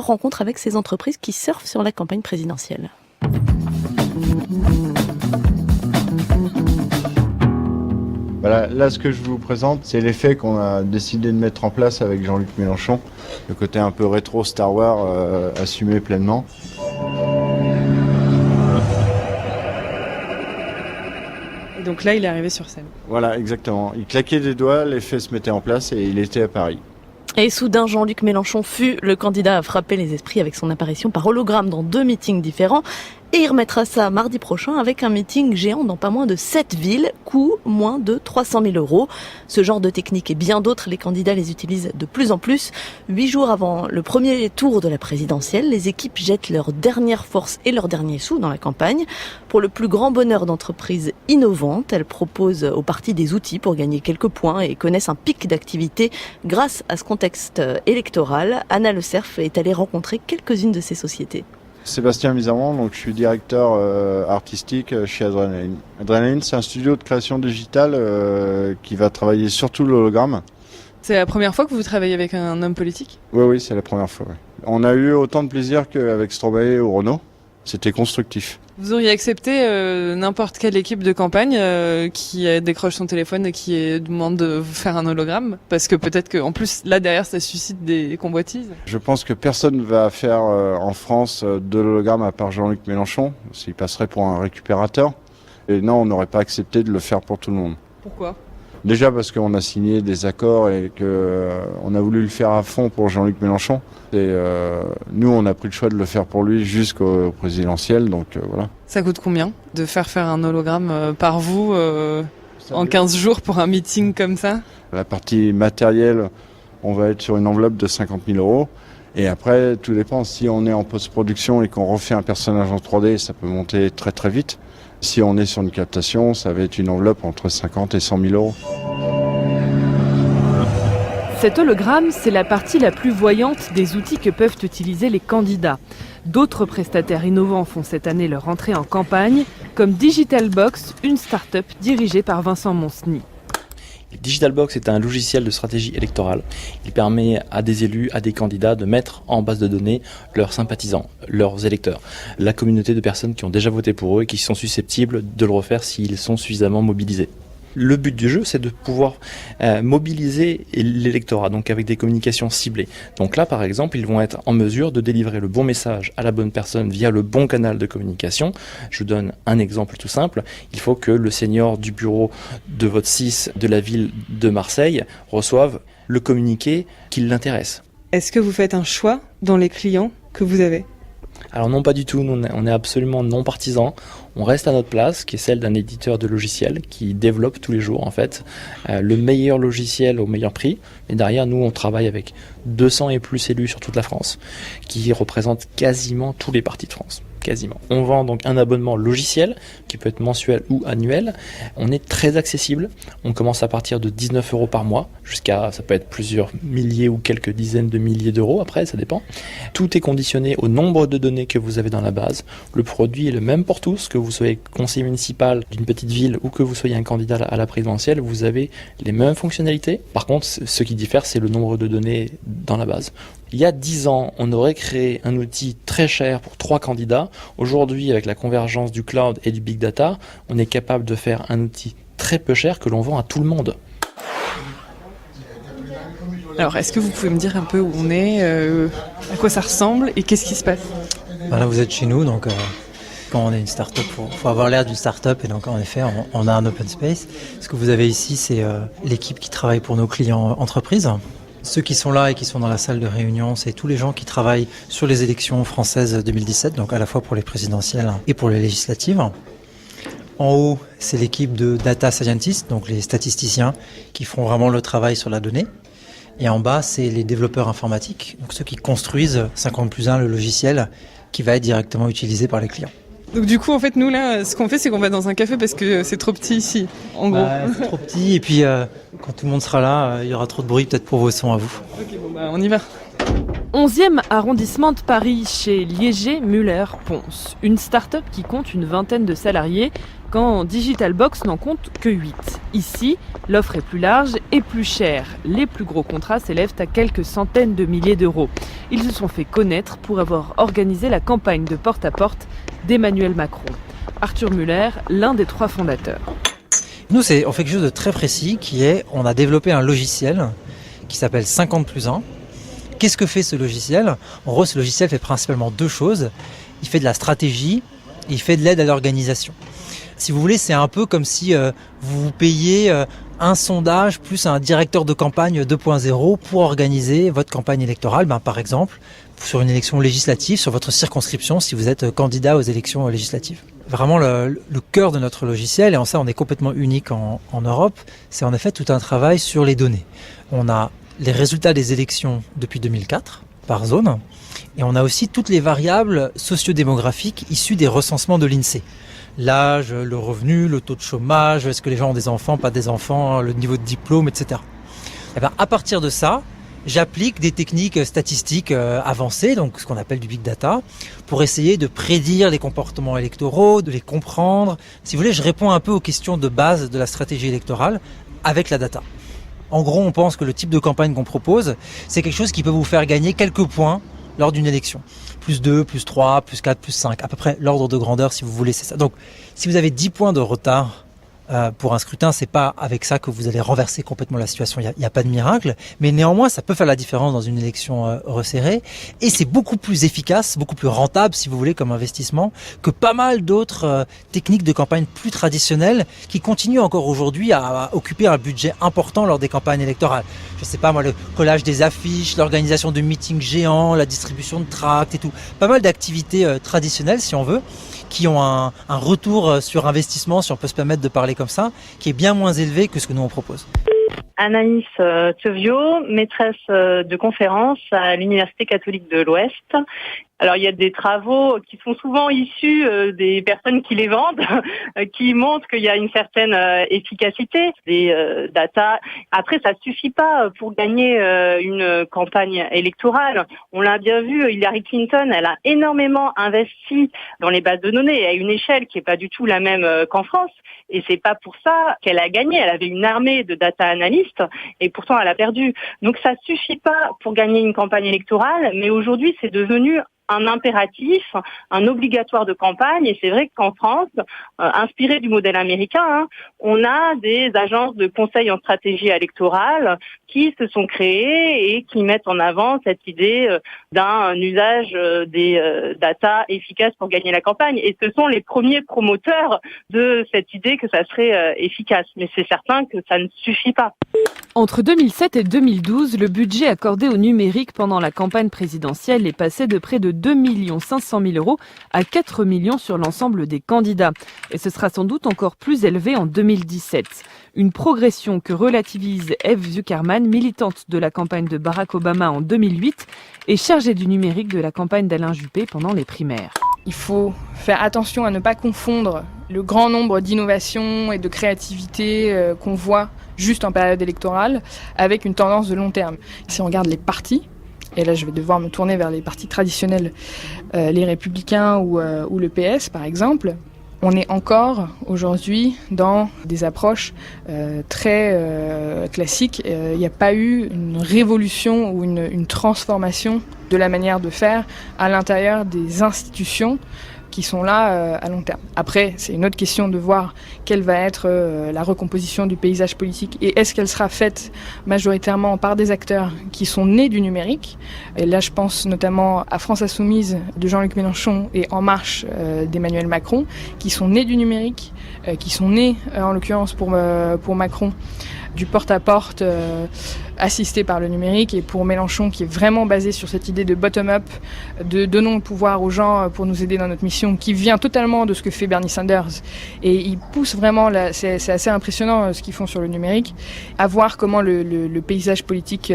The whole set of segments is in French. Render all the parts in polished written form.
Rencontre avec ces entreprises qui surfent sur la campagne présidentielle. Voilà, là, ce que je vous présente, c'est l'effet qu'on a décidé de mettre en place avec Jean-Luc Mélenchon. Le côté un peu rétro Star Wars assumé pleinement. Et donc là, il est arrivé sur scène. Voilà, exactement. Il claquait des doigts, l'effet se mettait en place et il était à Paris. Et soudain, Jean-Luc Mélenchon fut le candidat à frapper les esprits avec son apparition par hologramme dans 2 meetings différents. Et il remettra ça mardi prochain avec un meeting géant dans pas moins de 7 villes, coût moins de 300 000 €. Ce genre de technique et bien d'autres, les candidats les utilisent de plus en plus. 8 jours avant le premier tour de la présidentielle, les équipes jettent leur dernière force et leurs derniers sous dans la campagne. Pour le plus grand bonheur d'entreprises innovantes, elles proposent aux partis des outils pour gagner quelques points et connaissent un pic d'activité grâce à ce contexte électoral. Anna Le Cerf est allée rencontrer quelques-unes de ces sociétés. Sébastien Misamon, donc je suis directeur artistique chez Adrenaline. Adrenaline, c'est un studio de création digitale qui va travailler surtout l'hologramme. C'est la première fois que vous travaillez avec un homme politique ? Oui, c'est la première fois. Oui. On a eu autant de plaisir qu'avec Stromae ou Renaud. C'était constructif. Vous auriez accepté n'importe quelle équipe de campagne qui décroche son téléphone et qui demande de vous faire un hologramme ? Parce que peut-être qu'en plus, là derrière, ça suscite des convoitises. Je pense que personne ne va faire en France de l'hologramme à part Jean-Luc Mélenchon, s'il passerait pour un récupérateur. Et non, on n'aurait pas accepté de le faire pour tout le monde. Pourquoi ? Déjà parce qu'on a signé des accords et qu'on a voulu le faire à fond pour Jean-Luc Mélenchon. Et nous, on a pris le choix de le faire pour lui jusqu'au présidentiel, donc voilà. Ça coûte combien de faire un hologramme par vous en 15 jours pour un meeting comme ça ? La partie matérielle, on va être sur une enveloppe de 50 000 €. Et après, tout dépend. Si on est en post-production et qu'on refait un personnage en 3D, ça peut monter très très vite. Si on est sur une captation, ça va être une enveloppe entre 50 et 100 000 €. Cet hologramme, c'est la partie la plus voyante des outils que peuvent utiliser les candidats. D'autres prestataires innovants font cette année leur entrée en campagne, comme Digitalbox, une start-up dirigée par Vincent Monsny. Digitalbox est un logiciel de stratégie électorale. Il permet à des élus, à des candidats de mettre en base de données leurs sympathisants, leurs électeurs, la communauté de personnes qui ont déjà voté pour eux et qui sont susceptibles de le refaire s'ils sont suffisamment mobilisés. Le but du jeu, c'est de pouvoir mobiliser l'électorat, donc avec des communications ciblées. Donc là, par exemple, ils vont être en mesure de délivrer le bon message à la bonne personne via le bon canal de communication. Je vous donne un exemple tout simple. Il faut que le senior du bureau de vote 6 de la ville de Marseille reçoive le communiqué qui l'intéresse. Est-ce que vous faites un choix dans les clients que vous avez ? Alors non, pas du tout, nous, on est absolument non partisans. On reste à notre place, qui est celle d'un éditeur de logiciels qui développe tous les jours en fait le meilleur logiciel au meilleur prix. Et derrière, nous, on travaille avec 200 et plus élus sur toute la France, qui représentent quasiment tous les partis de France. Quasiment. On vend donc un abonnement logiciel qui peut être mensuel ou annuel. On est très accessible. On commence à partir de 19 € par mois jusqu'à, ça peut être plusieurs milliers ou quelques dizaines de milliers d'euros après, ça dépend. Tout est conditionné au nombre de données que vous avez dans la base. Le produit est le même pour tous, que vous soyez conseiller municipal d'une petite ville ou que vous soyez un candidat à la présidentielle, vous avez les mêmes fonctionnalités. Par contre, ce qui diffère, c'est le nombre de données dans la base. Il y a 10 ans, on aurait créé un outil très cher pour 3 candidats. Aujourd'hui, avec la convergence du cloud et du big data, on est capable de faire un outil très peu cher que l'on vend à tout le monde. Alors, est-ce que vous pouvez me dire un peu où on est, à quoi ça ressemble et qu'est-ce qui se passe ? Là, vous êtes chez nous, donc quand on est une start-up, faut avoir l'air d'une start-up et donc en effet, on a un open space. Ce que vous avez ici, c'est l'équipe qui travaille pour nos clients entreprises. Ceux qui sont là et qui sont dans la salle de réunion, c'est tous les gens qui travaillent sur les élections françaises 2017, donc à la fois pour les présidentielles et pour les législatives. En haut, c'est l'équipe de data scientists, donc les statisticiens qui font vraiment le travail sur la donnée. Et en bas, c'est les développeurs informatiques, donc ceux qui construisent 50+1, le logiciel qui va être directement utilisé par les clients. Donc du coup, en fait, nous là, ce qu'on fait, c'est qu'on va dans un café parce que c'est trop petit ici, en gros. C'est trop petit et puis quand tout le monde sera là, il y aura trop de bruit peut-être pour vos sons à vous. Ok, bon on y va. 11e arrondissement de Paris, chez Liéger-Müller-Ponce. Une start-up qui compte une vingtaine de salariés, quand Digital Box n'en compte que 8. Ici, l'offre est plus large et plus chère. Les plus gros contrats s'élèvent à quelques centaines de milliers d'euros. Ils se sont fait connaître pour avoir organisé la campagne de porte-à-porte d'Emmanuel Macron. Arthur Muller, l'un des 3 fondateurs. Nous, on fait quelque chose de très précis on a développé un logiciel qui s'appelle 50+1. Qu'est-ce que fait ce logiciel ? En gros, ce logiciel fait principalement 2 choses. Il fait de la stratégie et il fait de l'aide à l'organisation. Si vous voulez, c'est un peu comme si vous payiez un sondage plus un directeur de campagne 2.0 pour organiser votre campagne électorale, par exemple, sur une élection législative, sur votre circonscription, si vous êtes candidat aux élections législatives. Vraiment, le cœur de notre logiciel, et en ça on est complètement unique en Europe, c'est en effet tout un travail sur les données. On a les résultats des élections depuis 2004, par zone, et on a aussi toutes les variables sociodémographiques issues des recensements de l'INSEE. L'âge, le revenu, le taux de chômage, est-ce que les gens ont des enfants, pas des enfants, le niveau de diplôme, etc. Et à partir de ça, j'applique des techniques statistiques avancées, donc ce qu'on appelle du big data, pour essayer de prédire les comportements électoraux, de les comprendre. Si vous voulez, je réponds un peu aux questions de base de la stratégie électorale avec la data. En gros, on pense que le type de campagne qu'on propose, c'est quelque chose qui peut vous faire gagner quelques points lors d'une élection. Plus 2, plus 3, plus 4, plus 5, à peu près l'ordre de grandeur si vous voulez, c'est ça. Donc, si vous avez 10 points de retard pour un scrutin, c'est pas avec ça que vous allez renverser complètement la situation. Il y a pas de miracle, mais néanmoins, ça peut faire la différence dans une élection resserrée. Et c'est beaucoup plus efficace, beaucoup plus rentable, si vous voulez, comme investissement, que pas mal d'autres techniques de campagne plus traditionnelles qui continuent encore aujourd'hui à occuper un budget important lors des campagnes électorales. Je sais pas moi, le collage des affiches, l'organisation de meetings géants, la distribution de tracts et tout. Pas mal d'activités traditionnelles, si on veut, qui ont un retour sur investissement, si on peut se permettre de parler comme ça, qui est bien moins élevé que ce que nous on propose. Anaïs Tevio, maîtresse de conférence à l'Université catholique de l'Ouest. Alors il y a des travaux qui sont souvent issus des personnes qui les vendent, qui montrent qu'il y a une certaine efficacité des data. Après, ça suffit pas pour gagner une campagne électorale. On l'a bien vu, Hillary Clinton, elle a énormément investi dans les bases de données à une échelle qui est pas du tout la même qu'en France. Et c'est pas pour ça qu'elle a gagné. Elle avait une armée de data analystes et pourtant elle a perdu. Donc ça suffit pas pour gagner une campagne électorale, mais aujourd'hui c'est devenu un impératif, un obligatoire de campagne. Et c'est vrai qu'en France, inspiré du modèle américain, on a des agences de conseil en stratégie électorale qui se sont créées et qui mettent en avant cette idée d'un usage des data efficaces pour gagner la campagne. Et ce sont les premiers promoteurs de cette idée que ça serait efficace. Mais c'est certain que ça ne suffit pas. Entre 2007 et 2012, le budget accordé au numérique pendant la campagne présidentielle est passé de près de 2 500 000 euros à 4 millions sur l'ensemble des candidats. Et ce sera sans doute encore plus élevé en 2017. Une progression que relativise Eve Zuckerman, militante de la campagne de Barack Obama en 2008 et chargée du numérique de la campagne d'Alain Juppé pendant les primaires. Il faut faire attention à ne pas confondre le grand nombre d'innovations et de créativité qu'on voit juste en période électorale avec une tendance de long terme. Si on regarde les partis, et là je vais devoir me tourner vers les partis traditionnels, les Républicains ou le PS par exemple, on est encore aujourd'hui dans des approches très classiques. Il n'y a pas eu une révolution ou une transformation de la manière de faire à l'intérieur des institutions qui sont là à long terme. Après, c'est une autre question de voir quelle va être la recomposition du paysage politique et est-ce qu'elle sera faite majoritairement par des acteurs qui sont nés du numérique. Et là, je pense notamment à France Insoumise de Jean-Luc Mélenchon et En Marche d'Emmanuel Macron, qui sont nés du numérique, qui sont nés, en l'occurrence pour Macron, du porte-à-porte assisté par le numérique, et pour Mélenchon qui est vraiment basé sur cette idée de bottom-up, de donnons le pouvoir aux gens pour nous aider dans notre mission, qui vient totalement de ce que fait Bernie Sanders. Et il pousse vraiment, c'est assez impressionnant ce qu'ils font sur le numérique, à voir comment le paysage politique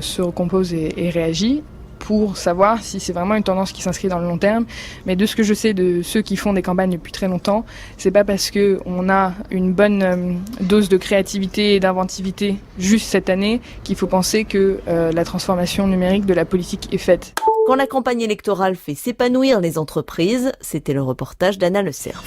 se recompose et réagit. pour savoir si c'est vraiment une tendance qui s'inscrit dans le long terme. Mais de ce que je sais de ceux qui font des campagnes depuis très longtemps, c'est pas parce que on a une bonne dose de créativité et d'inventivité juste cette année qu'il faut penser que la transformation numérique de la politique est faite. Quand la campagne électorale fait s'épanouir les entreprises, c'était le reportage d'Anna Le Cerf.